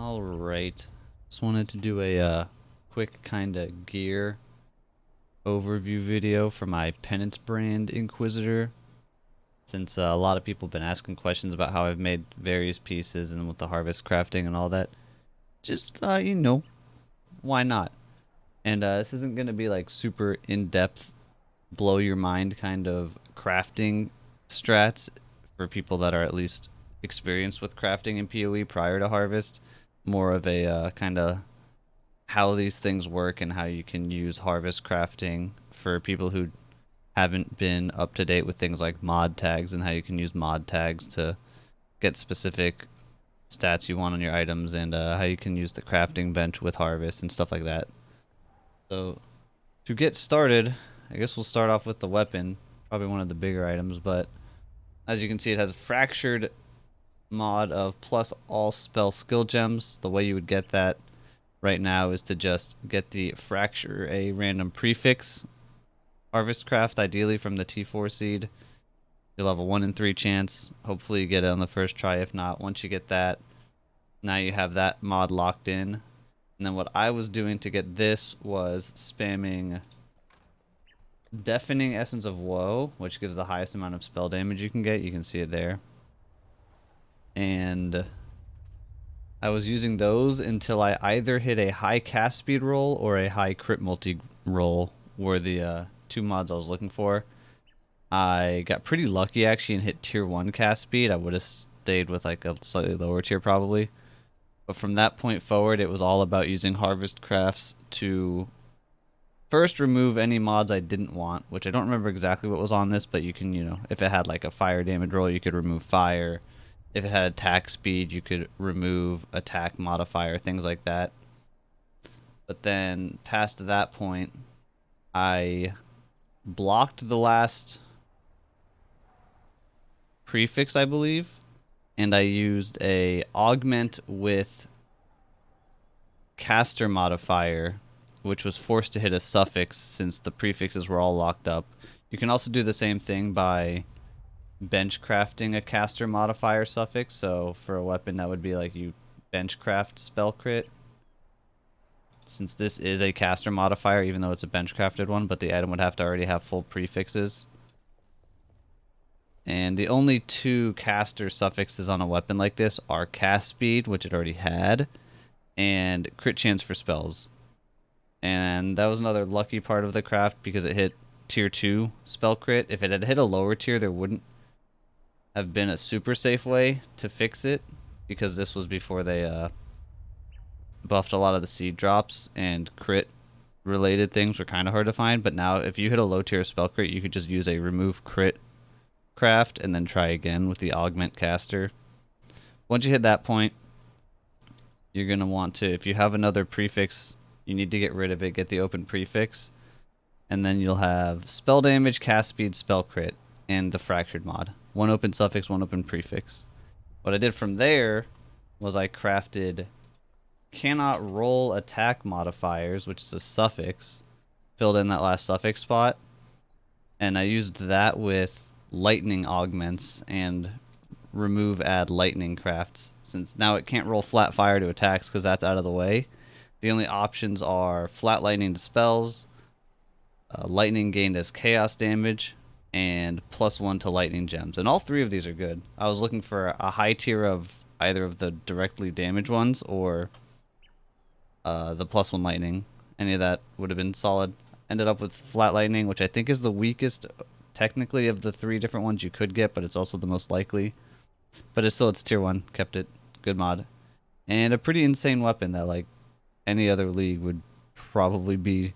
Alright, just wanted to do a quick kind of gear overview video for my Penance Brand Inquisitor, since a lot of people have been asking questions about how I've made various pieces and with the harvest crafting and all that. Just thought, why not? And this isn't going to be like super in-depth, blow your mind kind of crafting strats for people that are at least experienced with crafting in PoE prior to harvest. More of a kind of how these things work and how you can use harvest crafting for people who haven't been up to date with things like mod tags, and how you can use mod tags to get specific stats you want on your items, and how you can use the crafting bench with harvest and stuff like that. So to get started, I guess we'll start off with the weapon, probably one of the bigger items, but as you can see, it has a fractured mod of plus all spell skill gems. The way you would get that right now is to just get the fracture a random prefix harvest craft, ideally from the T4 seed. You'll have a 1 in 3 chance. Hopefully you get it on the first try. If not, once you get that, now you have that mod locked in. And then what I was doing to get this was spamming Deafening Essence of Woe, which gives the highest amount of spell damage you can get. You can see it there. And I was using those until I either hit a high cast speed roll or a high crit multi roll, were the two mods I was looking for. I got pretty lucky actually and hit tier 1 cast speed. I would have stayed with like a slightly lower tier probably. But from that point forward, it was all about using harvest crafts to first remove any mods I didn't want, which I don't remember exactly what was on this, but you can, if it had like a fire damage roll, you could remove fire. If it had attack speed, you could remove attack modifier, things like that. But then past that point, I blocked the last prefix, I believe, and I used a augment with caster modifier, which was forced to hit a suffix since the prefixes were all locked up. You can also do the same thing by bench crafting a caster modifier suffix. So for a weapon, that would be like you bench craft spell crit. Since this is a caster modifier, even though it's a bench crafted one, but the item would have to already have full prefixes. And the only two caster suffixes on a weapon like this are cast speed, which it already had, and crit chance for spells. And that was another lucky part of the craft because it hit tier 2 spell crit. If it had hit a lower tier, there wouldn't have been a super safe way to fix it, because this was before they buffed a lot of the seed drops, and crit related things were kind of hard to find. But now if you hit a low tier spell crit, you could just use a remove crit craft and then try again with the augment caster. Once you hit that point, you're going to want to, if you have another prefix, you need to get rid of it, get the open prefix, and then you'll have spell damage, cast speed, spell crit, and the fractured mod. One open suffix, one open prefix. What I did from there was I crafted cannot roll attack modifiers, which is a suffix, filled in that last suffix spot, and I used that with lightning augments and remove add lightning crafts, since now it can't roll flat fire to attacks because that's out of the way. The only options are flat lightning to spells, lightning gained as chaos damage, and +1 to lightning gems. And all three of these are good. I was looking for a high tier of either of the directly damaged ones or the +1 lightning. Any of that would have been solid. Ended up with flat lightning, which I think is the weakest technically of the 3 different ones you could get, but it's also the most likely. But it's tier 1, kept it. Good mod. And a pretty insane weapon that like any other league would probably be,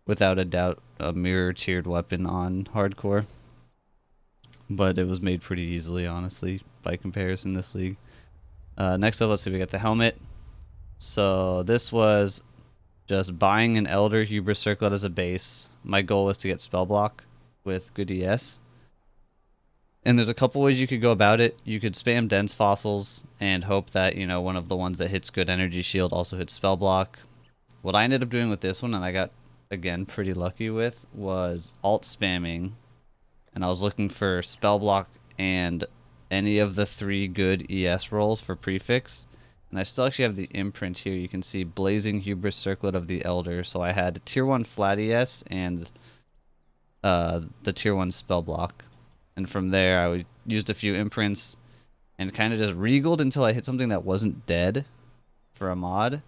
without a doubt, a mirror tiered weapon on hardcore. But it was made pretty easily, honestly, by comparison this league. Next up, let's see, we got the helmet. So this was just buying an Elder Hubris Circlet as a base. My goal was to get spell block with good ES. And there's a couple ways you could go about it. You could spam dense fossils and hope that, one of the ones that hits good energy shield also hits spell block. What I ended up doing with this one, and I got, again, pretty lucky with, was alt spamming. And I was looking for spell block and any of the 3 good ES rolls for prefix. And I still actually have the imprint here. You can see Blazing Hubris Circlet of the Elder. So I had tier 1 flat ES and the tier 1 spell block. And from there, I used a few imprints and kind of just regaled until I hit something that wasn't dead for a mod.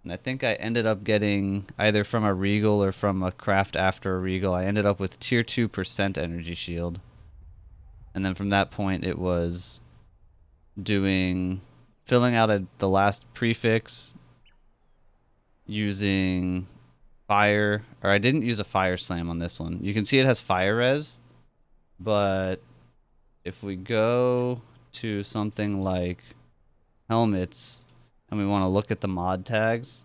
And I think I ended up getting, either from a regal or from a craft after a regal, I ended up with tier 2% energy shield. And then from that point, it was filling out the last prefix using fire, or I didn't use a fire slam on this one. You can see it has fire res, but if we go to something like helmets and we want to look at the mod tags,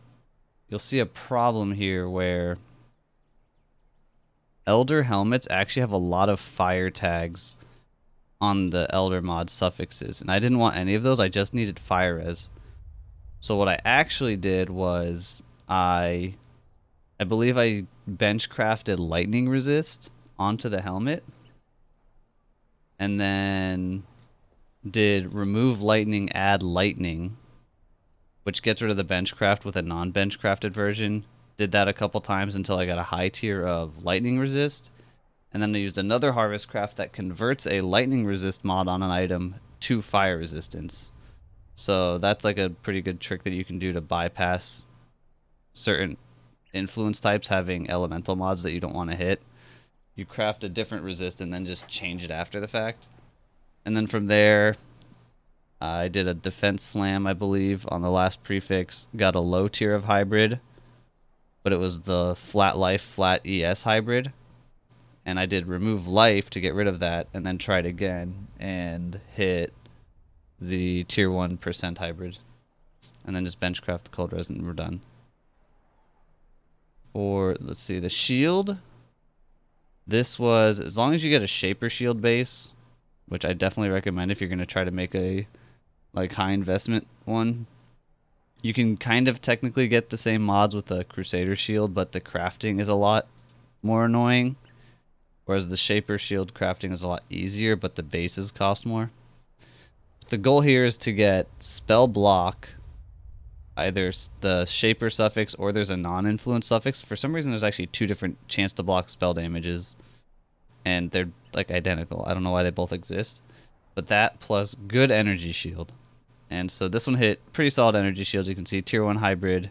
you'll see a problem here where Elder helmets actually have a lot of fire tags on the Elder mod suffixes, and I didn't want any of those. I just needed fire res. So what I actually did was I believe I bench crafted lightning resist onto the helmet, and then did remove lightning, add lightning, which gets rid of the bench craft with a non-bench crafted version. Did that a couple times until I got a high tier of lightning resist. And then I used another harvest craft that converts a lightning resist mod on an item to fire resistance. So that's like a pretty good trick that you can do to bypass certain influence types having elemental mods that you don't want to hit. You craft a different resist and then just change it after the fact. And then from there, I did a defense slam, I believe, on the last prefix. Got a low tier of hybrid, but it was the flat life, flat ES hybrid. And I did remove life to get rid of that, and then tried again and hit the tier 1% hybrid. And then just benchcraft the cold res and we're done. Or, let's see, the shield. This was, as long as you get a Shaper shield base, which I definitely recommend if you're going to try to make a high investment one. You can kind of technically get the same mods with the Crusader shield, but the crafting is a lot more annoying. Whereas the Shaper shield crafting is a lot easier, but the bases cost more. The goal here is to get spell block, either the Shaper suffix or there's a non-influence suffix. For some reason, there's actually two different chance to block spell damages, and they're like identical. I don't know why they both exist, but that plus good energy shield. And so this one hit pretty solid energy shield. You can see tier 1 hybrid,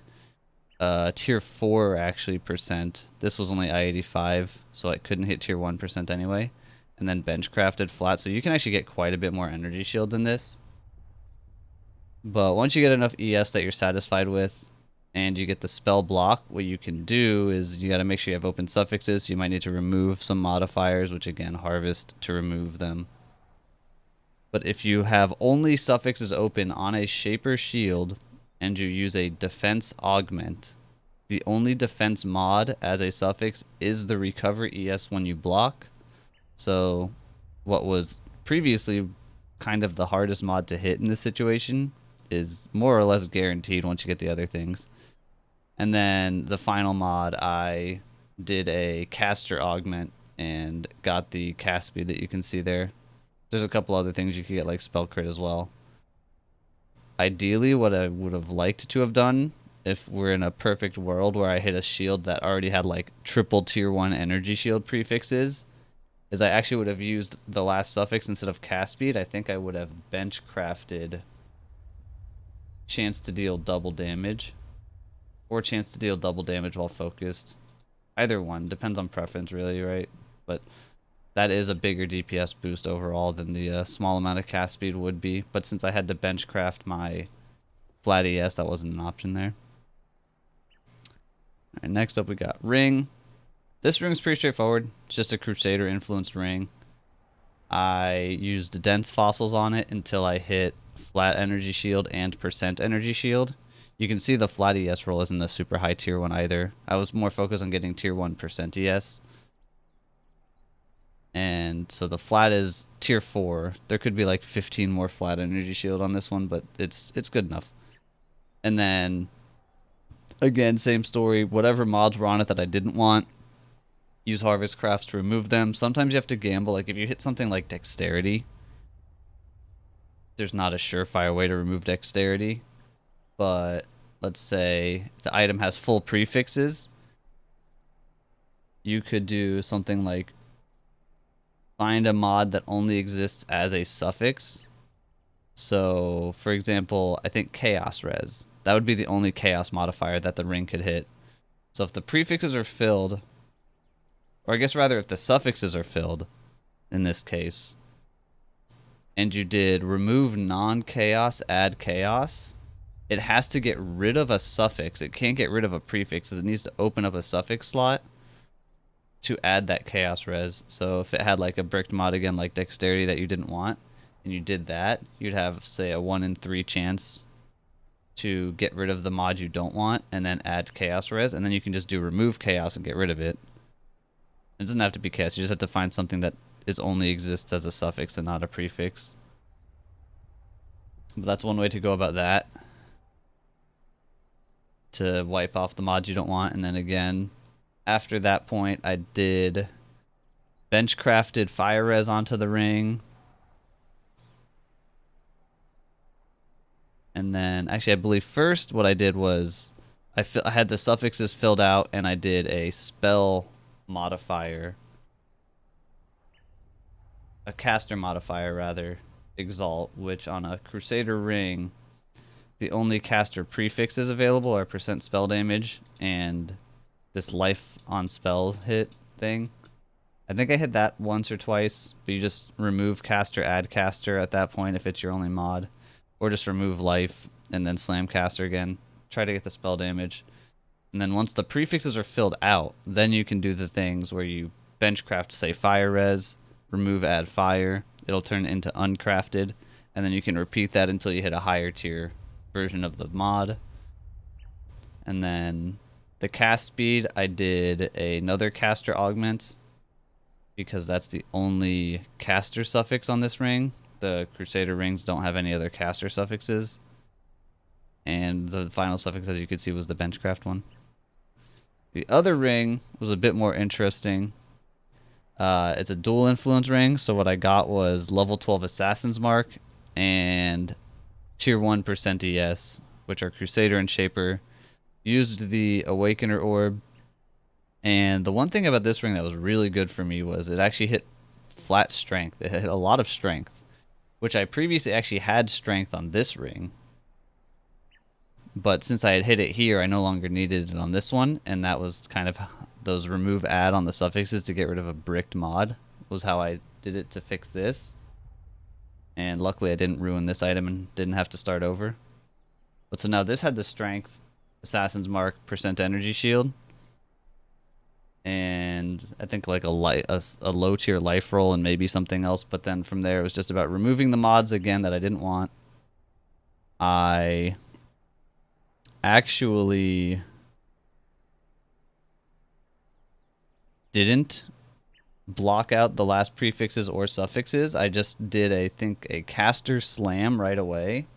tier 4 actually percent. This was only I-85, so it couldn't hit tier 1% anyway. And then bench crafted flat, so you can actually get quite a bit more energy shield than this. But once you get enough ES that you're satisfied with, and you get the spell block, what you can do is you got to make sure you have open suffixes. So you might need to remove some modifiers, which again, harvest to remove them. But if you have only suffixes open on a Shaper shield and you use a defense augment, the only defense mod as a suffix is the recover ES when you block. So what was previously kind of the hardest mod to hit in this situation is more or less guaranteed once you get the other things. And then the final mod, I did a caster augment and got the cast speed that you can see there. There's a couple other things you could get, like spell crit as well. Ideally, what I would have liked to have done, if we're in a perfect world where I hit a shield that already had like triple tier 1 energy shield prefixes, is I actually would have used the last suffix instead of cast speed. I think I would have bench crafted chance to deal double damage, or chance to deal double damage while focused. Either one, depends on preference really, right? But that is a bigger DPS boost overall than the small amount of cast speed would be. But since I had to bench craft my flat ES, that wasn't an option there. All right, next up we got ring. This ring's pretty straightforward. It's just a Crusader influenced ring. I used dense fossils on it until I hit flat energy shield and percent energy shield. You can see the flat ES roll isn't a super high tier 1 either. I was more focused on getting tier 1% ES. And so the flat is tier 4. There could be like 15 more flat energy shield on this one, but it's good enough. And then, again, same story. Whatever mods were on it that I didn't want, use harvest crafts to remove them. Sometimes you have to gamble. Like if you hit something like dexterity, there's not a surefire way to remove dexterity. but let's say the item has full prefixes, you could do something like find a mod that only exists as a suffix. So, for example, I think Chaos Res. That would be the only Chaos modifier that the ring could hit. So if the prefixes are filled, or I guess rather if the suffixes are filled, in this case, and you did remove non-chaos, add chaos, it has to get rid of a suffix. It can't get rid of a prefix. It needs to open up a suffix slot to add that chaos res. So if it had like a bricked mod again, like dexterity that you didn't want, and you did that, you'd have, say, a 1 in 3 chance to get rid of the mod you don't want and then add chaos res, and then you can just do remove chaos and get rid of it. It doesn't have to be chaos. You just have to find something that only exists as a suffix and not a prefix. But that's one way to go about that, to wipe off the mods you don't want. And then again, after that point, I did bench crafted fire res onto the ring. And then, actually, I believe first what I did was I had the suffixes filled out, and I did a spell modifier, a caster modifier rather, Exalt, which on a Crusader ring, the only caster prefixes available are percent spell damage and this life on spell hit thing. I think I hit that once or twice, but you just remove caster, add caster at that point if it's your only mod. Or just remove life and then slam caster again. Try to get the spell damage. And then once the prefixes are filled out, then you can do the things where you benchcraft, say, fire res, remove, add fire. It'll turn into uncrafted. And then you can repeat that until you hit a higher tier version of the mod. And then the cast speed, I did another caster augment, because that's the only caster suffix on this ring. The Crusader rings don't have any other caster suffixes. And the final suffix, as you could see, was the benchcraft one. The other ring was a bit more interesting. It's a dual influence ring, so what I got was level 12 Assassin's Mark and tier 1% ES, which are Crusader and Shaper. Used the Awakener Orb. And the one thing about this ring that was really good for me was it actually hit flat strength. It hit a lot of strength, which I previously actually had strength on this ring. But since I had hit it here, I no longer needed it on this one, and that was kind of those remove add on the suffixes to get rid of a bricked mod was how I did it to fix this. And luckily I didn't ruin this item and didn't have to start over. But so now this had the strength, Assassin's Mark, percent energy shield, and I think like a low tier life roll and maybe something else. But then from there it was just about removing the mods again that I didn't want. I actually didn't block out the last prefixes or suffixes. I just did I think a caster slam right away,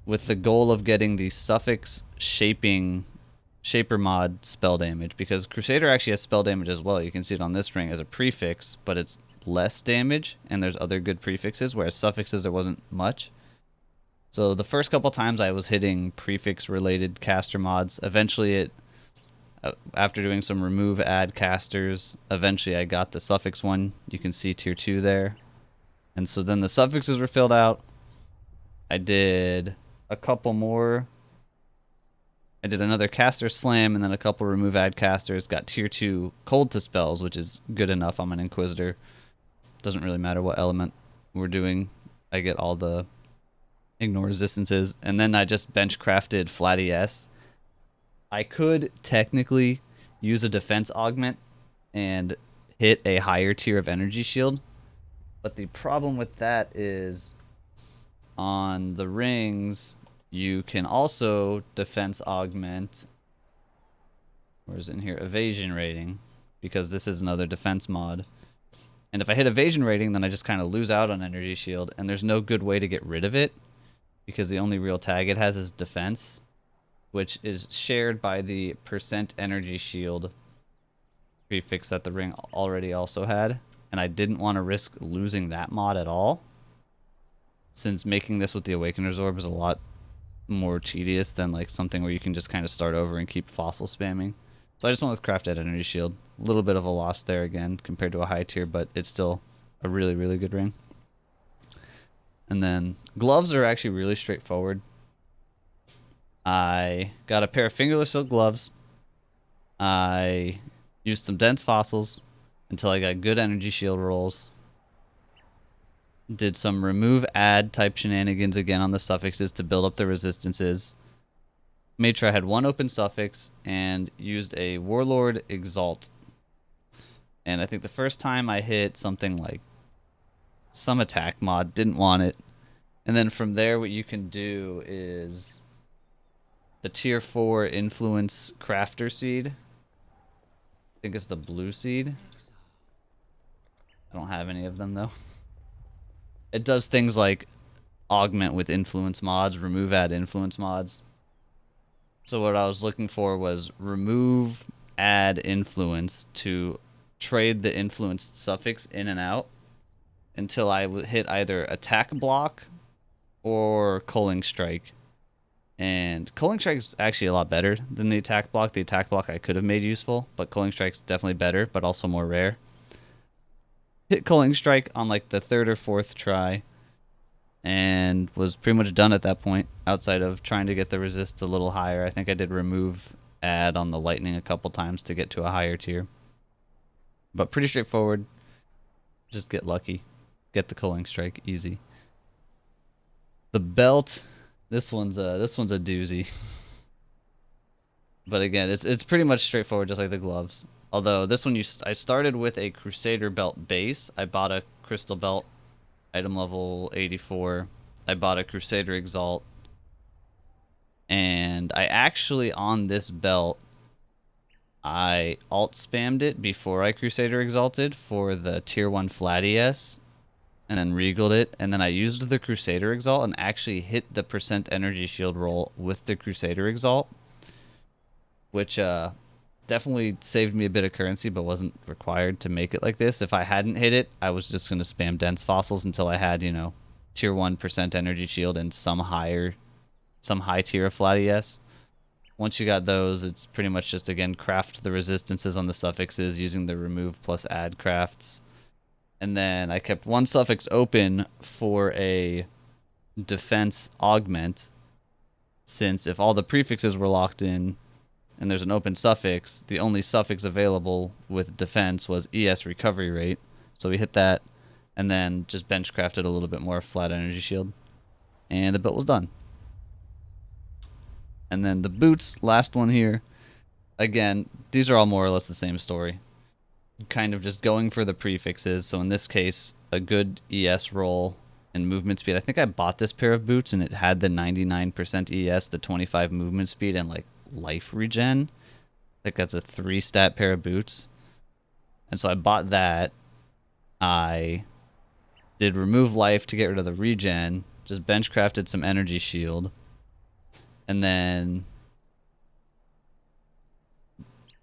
with the goal of getting the suffix shaper mod spell damage, because Crusader actually has spell damage as well. You can see it on this ring as a prefix, but it's less damage, and there's other good prefixes, whereas suffixes there wasn't much. So the first couple times I was hitting prefix related caster mods. Eventually it, after doing some remove add casters, eventually I got the suffix one. You can see tier 2 there. And so then the suffixes were filled out. I did a couple more. I did another caster slam and then a couple remove add casters. Got tier 2 cold to spells, which is good enough. I'm an Inquisitor. Doesn't really matter what element we're doing. I get all the ignore resistances. And then I just bench crafted flat ES. I could technically use a defense augment and hit a higher tier of energy shield. But the problem with that is on the rings, you can also defense augment, where is it in here, evasion rating, because this is another defense mod. And if I hit evasion rating, then I just kind of lose out on energy shield, and there's no good way to get rid of it, because the only real tag it has is defense, which is shared by the percent energy shield prefix that the ring already also had. And I didn't want to risk losing that mod at all, since making this with the Awakener's Orb is a lot more tedious than like something where you can just kind of start over and keep fossil spamming. So I just went with crafted energy shield. A little bit of a loss there again compared to a high tier, but it's still a really, really good ring. And then gloves are actually really straightforward. I got a pair of fingerless silk gloves. I used some dense fossils until I got good energy shield rolls. Did some remove add type shenanigans again on the suffixes to build up the resistances. Made sure I had one open suffix and used a Warlord Exalt. And I think the first time I hit something like some attack mod, didn't want it. And then from there, what you can do is the tier 4 influence crafter seed. I think it's the blue seed. I don't have any of them though. It does things like augment with influence mods, remove add influence mods. So what I was looking for was remove add influence to trade the influenced suffix in and out until I would hit either attack block or culling strike. And culling strike is actually a lot better than the attack block. The attack block I could have made useful, but culling strike is definitely better, but also more rare. Hit culling strike on like the third or fourth try and was pretty much done at that point, outside of trying to get the resists a little higher. I think I did remove add on the lightning a couple times to get to a higher tier. But pretty straightforward. Just get lucky. Get the culling strike easy. The belt, this one's a doozy. But again, it's pretty much straightforward, just like the gloves. Although this one, I started with a Crusader belt base. I bought a crystal belt, item level 84. I bought a Crusader Exalt. And I actually, on this belt, I alt spammed it before I Crusader Exalted for the tier 1 flat ES. And then regaled it. And then I used the Crusader Exalt and actually hit the percent energy shield roll with the Crusader Exalt. Which, definitely saved me a bit of currency, but wasn't required to make it like this. If I hadn't hit it, I was just going to spam dense fossils until I had, you know, tier 1% energy shield and some high tier of flat ES. Once you got those, it's pretty much just, again, craft the resistances on the suffixes using the remove plus add crafts. And then I kept one suffix open for a defense augment, since if all the prefixes were locked in, and there's an open suffix, the only suffix available with defense was ES recovery rate. So we hit that, and then just bench crafted a little bit more flat energy shield. And the build was done. And then the boots, last one here. Again, these are all more or less the same story. Kind of just going for the prefixes. So in this case, a good ES roll and movement speed. I think I bought this pair of boots, and it had the 99% ES, the 25 movement speed, and like life regen. I think that's a 3-stat pair of boots. And so I bought that. I did remove life to get rid of the regen. Just bench crafted some energy shield. And then...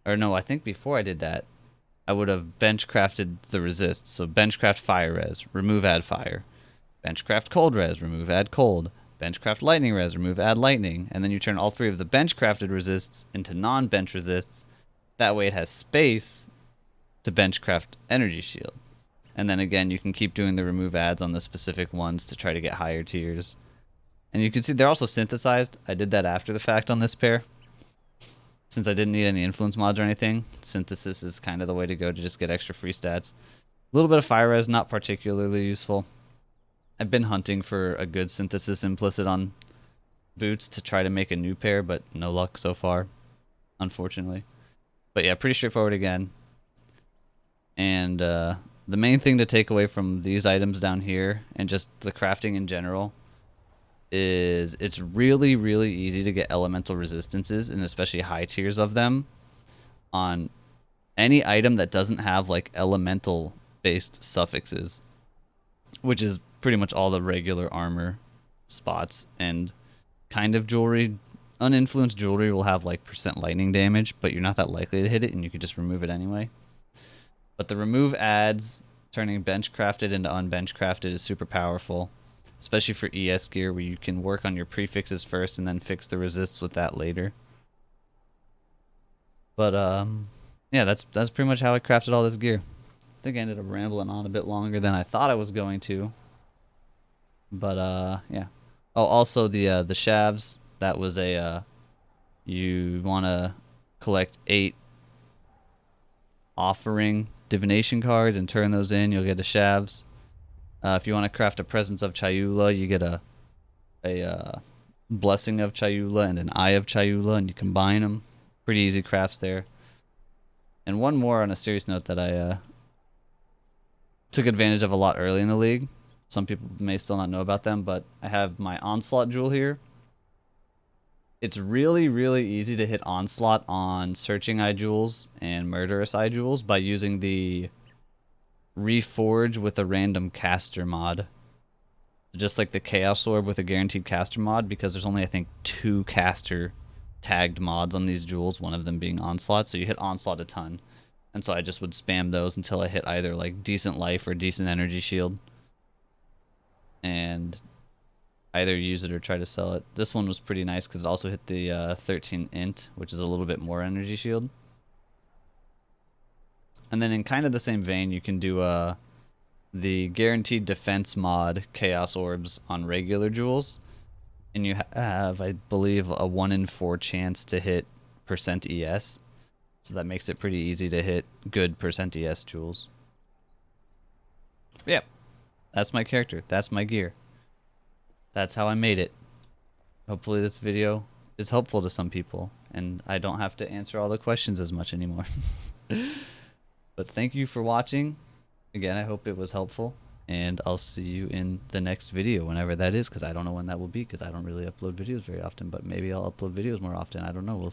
Or no, I think before I did that, I would have bench crafted the resist. So bench craft fire res, remove add fire. Bench craft cold res, remove add cold. Benchcraft lightning res, remove add lightning, and then you turn all three of the bench-crafted resists into non-bench resists. That way it has space to benchcraft energy shield. And then again, you can keep doing the remove adds on the specific ones to try to get higher tiers. And you can see they're also synthesized. I did that after the fact on this pair. Since I didn't need any influence mods or anything, synthesis is kind of the way to go to just get extra free stats. A little bit of fire res, not particularly useful. I've been hunting for a good synthesis implicit on boots to try to make a new pair, but no luck so far, unfortunately. But yeah, pretty straightforward again. And the main thing to take away from these items down here, and just the crafting in general, is it's really, really easy to get elemental resistances, and especially high tiers of them, on any item that doesn't have like elemental-based suffixes, which is pretty much all the regular armor spots and kind of jewelry. Uninfluenced jewelry will have like percent lightning damage, but you're not that likely to hit it, and you can just remove it anyway. But the remove adds, turning bench crafted into unbench crafted, is super powerful. especially for ES gear, where you can work on your prefixes first and then fix the resists with that later. But yeah, that's pretty much how I crafted all this gear. I think I ended up rambling on a bit longer than I thought I was going to. But yeah. Oh, also the shavs. That was a you want to collect 8 offering divination cards and turn those in. You'll get a shavs. If you want to craft a presence of Chayula, you get a blessing of Chayula and an eye of Chayula, and you combine them. Pretty easy crafts there. And one more on a serious note that I took advantage of a lot early in the league. Some people may still not know about them, but I have my Onslaught jewel here. It's really, really easy to hit Onslaught on Searching Eye Jewels and Murderous Eye Jewels by using the Reforge with a random caster mod. Just like the Chaos Orb with a guaranteed caster mod, because there's only, I think, 2 caster tagged mods on these jewels, one of them being Onslaught, so you hit Onslaught a ton. And so I just would spam those until I hit either like decent life or decent energy shield. And either use it or try to sell it. This one was pretty nice because it also hit the 13 int, which is a little bit more energy shield. And then in kind of the same vein, you can do the guaranteed defense mod Chaos Orbs on regular jewels. And you have, I believe, a 1 in 4 chance to hit percent ES. So that makes it pretty easy to hit good percent ES jewels. Yep. That's my character. That's my gear. That's how I made it. Hopefully this video is helpful to some people, and I don't have to answer all the questions as much anymore. But thank you for watching. Again, I hope it was helpful, and I'll see you in the next video, whenever that is, because I don't know when that will be, because I don't really upload videos very often, but maybe I'll upload videos more often. I don't know. We'll